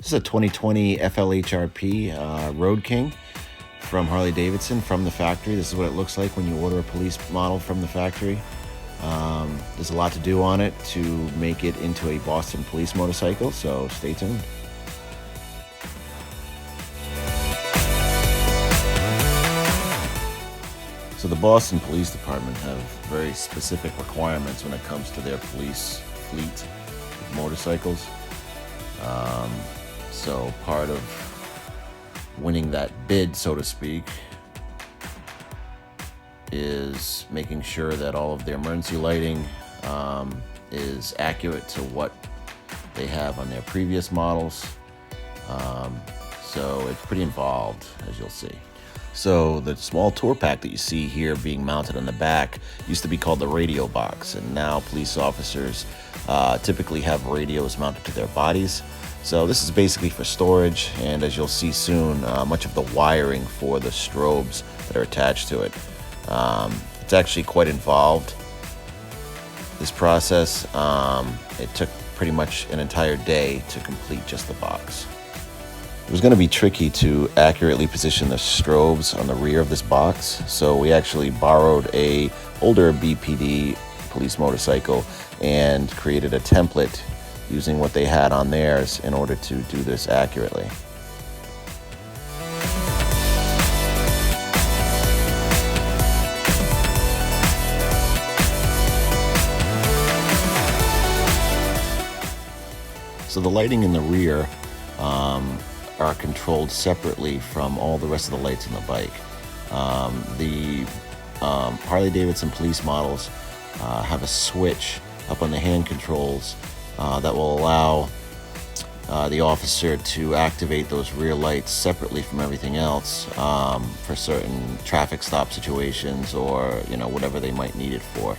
This is a 2020 FLHRP Road King from Harley Davidson from the factory. This is what it looks like when you order a police model from the factory. There's a lot to do on it to make it into a Boston police motorcycle, so stay tuned. So the Boston Police Department have very specific requirements when it comes to their police fleet of motorcycles. So part of winning that bid, so to speak, is making sure that all of their emergency lighting is accurate to what they have on their previous models. So it's pretty involved, as you'll see. So the small tour pack that you see here being mounted on the back used to be called the radio box, and now police officers typically have radios mounted to their bodies. So this is basically for storage, and as you'll see soon, much of the wiring for the strobes that are attached to it. It's actually quite involved, this process. It took pretty much an entire day to complete just the box. It was going to be tricky to accurately position the strobes on the rear of this box, so we actually borrowed an older BPD police motorcycle and created a template using what they had on theirs in order to do this accurately. So the lighting in the rear are controlled separately from all the rest of the lights in the bike. The Harley-Davidson police models have a switch up on the hand controls that will allow the officer to activate those rear lights separately from everything else for certain traffic stop situations, or whatever they might need it for.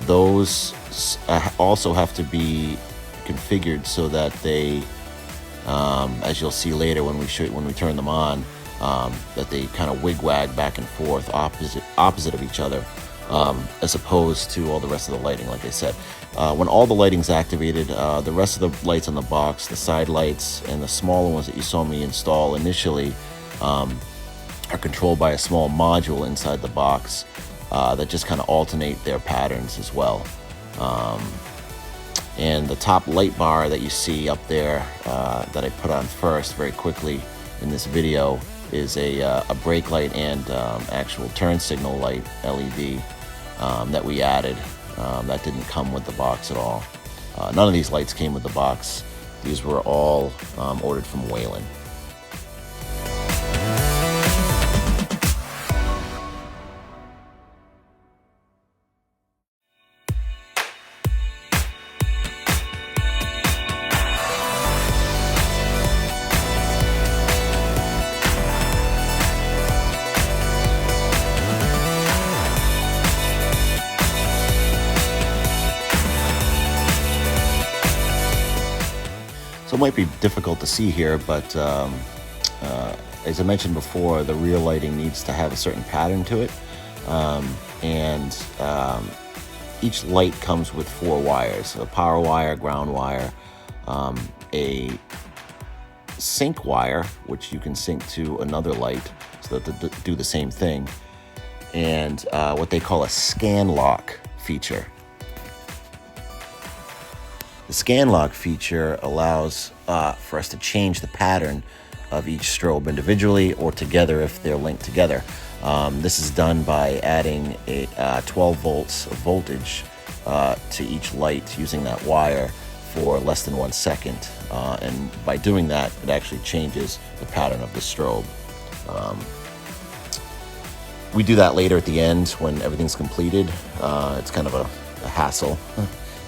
Those also have to be configured so that they, as you'll see later when we turn them on, that they kind of wig-wag back and forth opposite of each other, as opposed to all the rest of the lighting. Like I said, when all the lighting's activated, the rest of the lights on the box, the side lights, and the smaller ones that you saw me install initially, are controlled by a small module inside the box that just kind of alternate their patterns as well. And the top light bar that you see up there that I put on first very quickly in this video is a brake light and actual turn signal light LED that we added. That didn't come with the box at all. None of these lights came with the box. These were all ordered from Whelen. So it might be difficult to see here, but as I mentioned before, the rear lighting needs to have a certain pattern to it, and each light comes with 4 wires: a power wire, ground wire, a sync wire, which you can sync to another light so that they do the same thing, and what they call a scan lock feature. The scan lock feature allows for us to change the pattern of each strobe individually or together if they're linked together. This is done by adding a 12 volts of voltage to each light using that wire for less than 1 second. And by doing that, it actually changes the pattern of the strobe. We do that later at the end when everything's completed. It's kind of a hassle.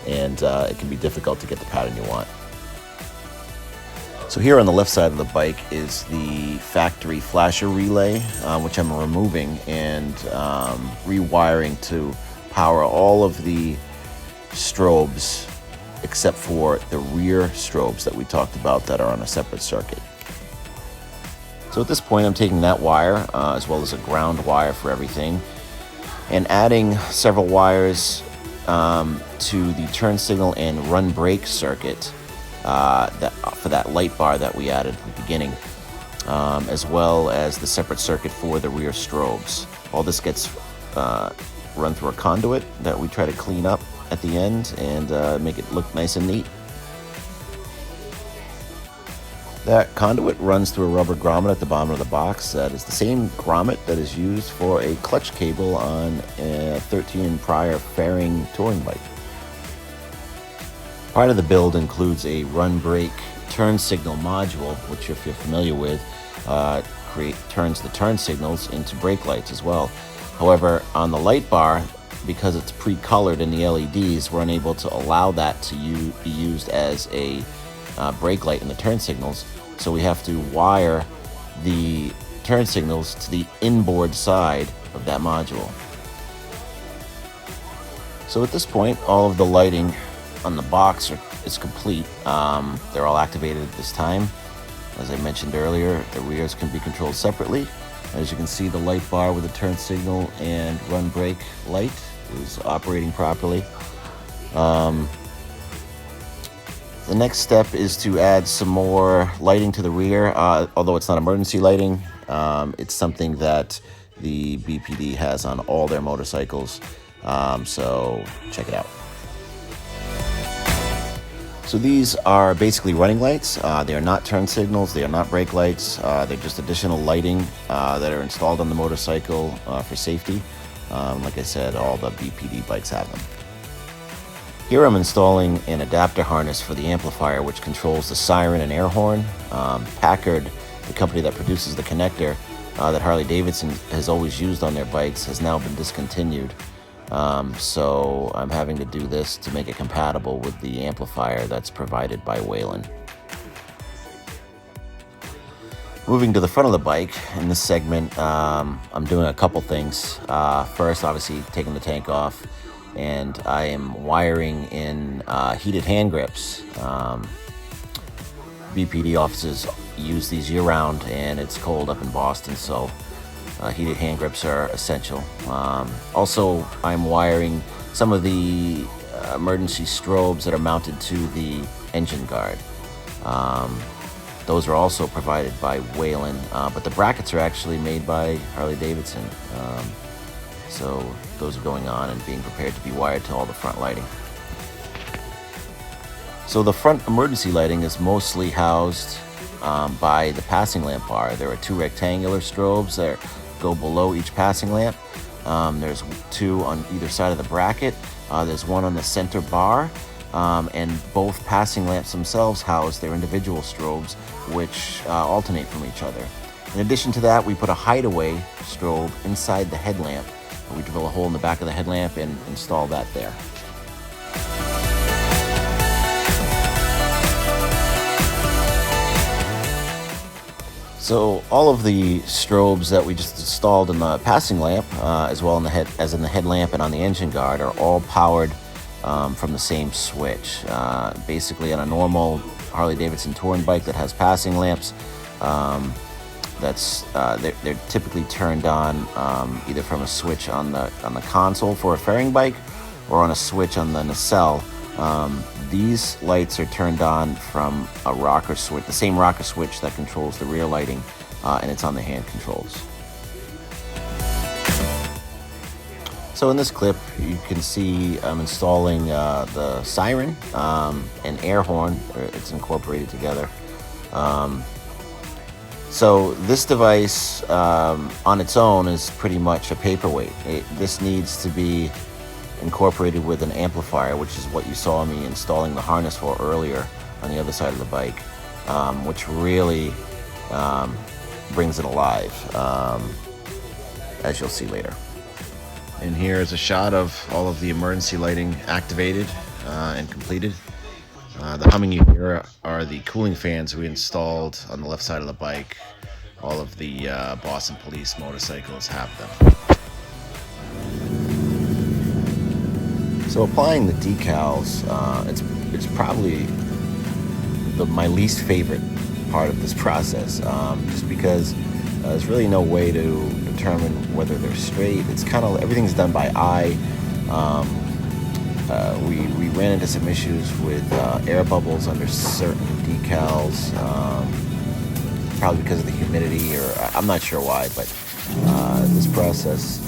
And it can be difficult to get the pattern you want. So here on the left side of the bike is the factory flasher relay, which I'm removing and rewiring to power all of the strobes except for the rear strobes that we talked about that are on a separate circuit. So at this point, I'm taking that wire as well as a ground wire for everything and adding several wires to the turn signal and run brake circuit for that light bar that we added at the beginning, as well as the separate circuit for the rear strobes. All this gets run through a conduit that we try to clean up at the end and make it look nice and neat. That conduit runs through a rubber grommet at the bottom of the box. That is the same grommet that is used for a clutch cable on a 13 and prior fairing touring bike. Part of the build includes a run brake turn signal module, which, if you're familiar with, turns the turn signals into brake lights as well. However, on the light bar, because it's pre-colored in the LEDs, we're unable to allow that to be used as a brake light in the turn signals. So we have to wire the turn signals to the inboard side of that module. So at this point, all of the lighting on the box is complete. They're all activated at this time. As I mentioned earlier, the rears can be controlled separately. As you can see, the light bar with the turn signal and run brake light is operating properly. The next step is to add some more lighting to the rear. Although it's not emergency lighting, it's something that the BPD has on all their motorcycles. So check it out. So these are basically running lights. They are not turn signals. They are not brake lights. They're just additional lighting that are installed on the motorcycle for safety. Like I said, all the BPD bikes have them. Here I'm installing an adapter harness for the amplifier, which controls the siren and air horn. Packard, the company that produces the connector that Harley-Davidson has always used on their bikes, has now been discontinued. So I'm having to do this to make it compatible with the amplifier that's provided by Whelen. Moving to the front of the bike, in this segment, I'm doing a couple things. First, obviously, taking the tank off, and I am wiring in heated hand grips. BPD offices use these year-round, and it's cold up in Boston, so heated hand grips are essential. Also, I'm wiring some of the emergency strobes that are mounted to the engine guard. Those are also provided by Whelen, but the brackets are actually made by Harley-Davidson. So those are going on and being prepared to be wired to all the front lighting. So the front emergency lighting is mostly housed by the passing lamp bar. There are two rectangular strobes that go below each passing lamp. There's two on either side of the bracket. There's one on the center bar. And both passing lamps themselves house their individual strobes, which alternate from each other. In addition to that, we put a hideaway strobe inside the headlamp. We drill a hole in the back of the headlamp and install that there. So all of the strobes that we just installed in the passing lamp, as well as in the headlamp and on the engine guard, are all powered from the same switch. Basically, on a normal Harley-Davidson touring bike that has passing lamps, they're typically turned on either from a switch on the console for a fairing bike or on a switch on the nacelle. These lights are turned on from a rocker switch, the same rocker switch that controls the rear lighting, and it's on the hand controls. So in this clip, you can see I'm installing the siren and air horn. It's incorporated together. So this device on its own is pretty much a paperweight. This needs to be incorporated with an amplifier, which is what you saw me installing the harness for earlier on the other side of the bike, which really brings it alive, as you'll see later. And here is a shot of all of the emergency lighting activated and completed. The humming you hear are the cooling fans we installed on the left side of the bike. All of the Boston Police motorcycles have them. So applying the decals, it's probably my least favorite part of this process, just because there's really no way to determine whether they're straight. It's kind of, everything's done by eye. we ran into some issues with air bubbles under certain decals, probably because of the humidity, or I'm not sure why, but this process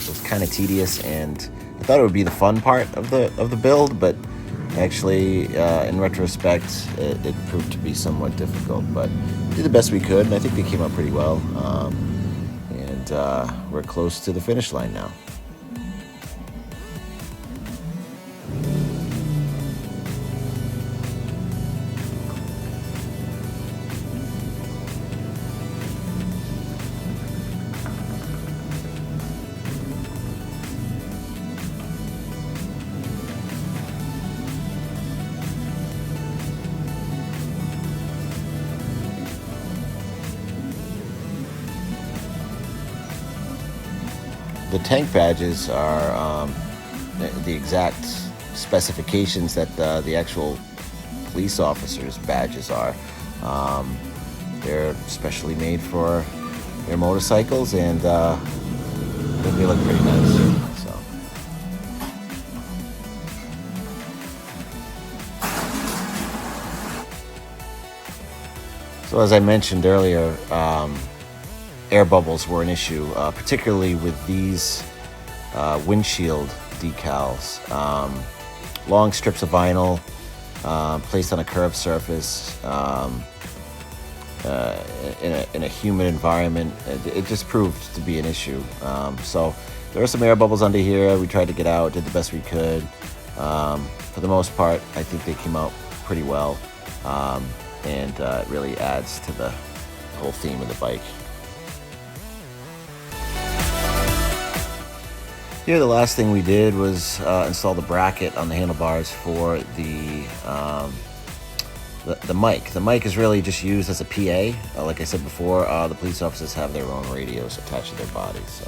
was kind of tedious, and I thought it would be the fun part of the build, but actually, in retrospect, it proved to be somewhat difficult. But we did the best we could, and I think they came out pretty well. And we're close to the finish line now. The tank badges are the exact specifications that the actual police officers' badges are. They're specially made for their motorcycles, and they look pretty nice. So as I mentioned earlier, air bubbles were an issue, particularly with these windshield decals. Long strips of vinyl placed on a curved surface in a humid environment. It just proved to be an issue. So there are some air bubbles under here. We tried to get out, did the best we could. For the most part, I think they came out pretty well, and it really adds to the whole theme of the bike. Here, the last thing we did was install the bracket on the handlebars for the mic. The mic is really just used as a PA. Like I said before, the police officers have their own radios attached to their bodies.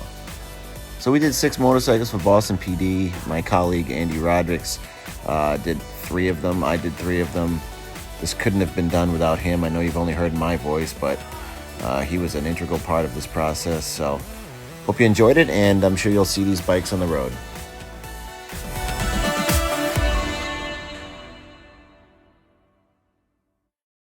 So we did 6 motorcycles for Boston PD. My colleague Andy Rodricks did 3 of them. I did 3 of them. This couldn't have been done without him. I know you've only heard my voice, but he was an integral part of this process. So hope you enjoyed it, and I'm sure you'll see these bikes on the road.